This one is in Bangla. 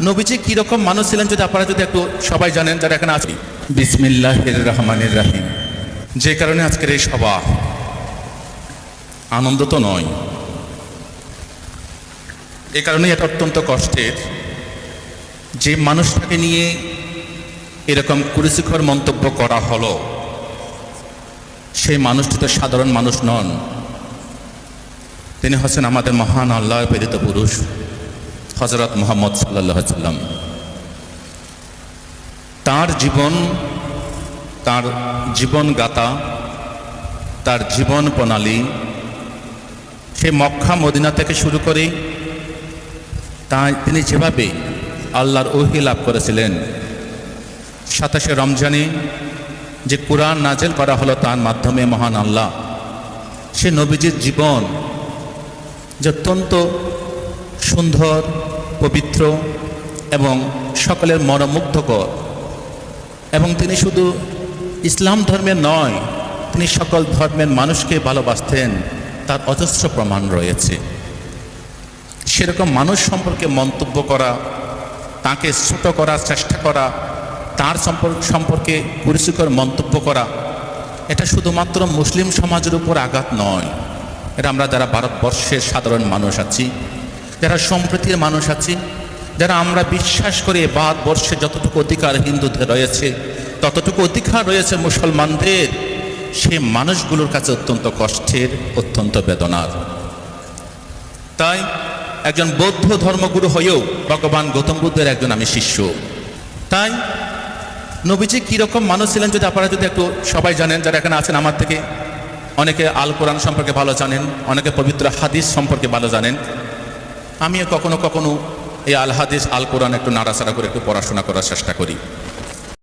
নবীজি কিরকম মানুষ ছিলেন যদি আপনারা যদি একটু সবাই জানেন যারা এখানে আছি। বিসমিল্লাহির রহমানির রহিম। যে কারণে আজকের এই সভা আনন্দ তো নয়, এ কারণে এটা অত্যন্ত কষ্টের যে মানুষটাকে নিয়ে এরকম কুরুচিকর মন্তব্য করা হলো, সেই মানুষটি তো সাধারণ মানুষ নন। তিনি হচ্ছেন আমাদের মহান আল্লাহর প্রেরিত পুরুষ হযরত মুহাম্মদ সাল্লাল্লাহু আলাইহি সাল্লাম। তার জীবন গাথা, তার জীবন প্রণালী, সে মক্কা মদিনা থেকে শুরু করে তিনি যেভাবে আল্লাহর ওহী লাভ করেছিলেন, 27শে রমজানে যে কুরআন নাযিল করা হলো তার মাধ্যমে মহান আল্লাহ সে নবীজির জীবন যে অত্যন্ত সুন্দর, পবিত্র এবং সকলের মনোমুগ্ধকর, এবং তিনি শুধু ইসলাম ধর্মের নয়, তিনি সকল ধর্মের মানুষকে ভালোবাসতেন, তার অজস্র প্রমাণ রয়েছে। সেরকম মানুষ সম্পর্কে মন্তব্য করা, তাকে ছোট করার চেষ্টা করা, তার সম্পর্কে কুরুচিকর মন্তব্য করা, এটা শুধুমাত্র মুসলিম সমাজের উপর আঘাত নয়। এটা আমরা যারা ভারতবর্ষের সাধারণ মানুষ আছি, যারা সম্প্রীতির মানুষ আছি, যারা আমরা বিশ্বাস করি ভারতবর্ষে যতটুকু অধিকার হিন্দুদের রয়েছে ততটুকু অধিকার রয়েছে মুসলমানদের, সেই মানুষগুলোর কাছে অত্যন্ত কষ্টের, অত্যন্ত বেদনার। তাই একজন বৌদ্ধ ধর্মগুরু হয়েও ভগবান গৌতম বুদ্ধের একজন আমি শিষ্য। তাই নবীজি কীরকম মানুষ ছিলেন যদি আপনারা যদি একটু সবাই জানেন যারা এখানে আছেন আমার থেকে, অনেকে আল কোরআন সম্পর্কে ভালো জানেন, অনেকে পবিত্র হাদিস সম্পর্কে ভালো জানেন। আমিও কখনো কখনো এই আল হাদিস আল কোরআন একটু নাড়াচাড়া করে একটু পড়াশোনা করার চেষ্টা করি।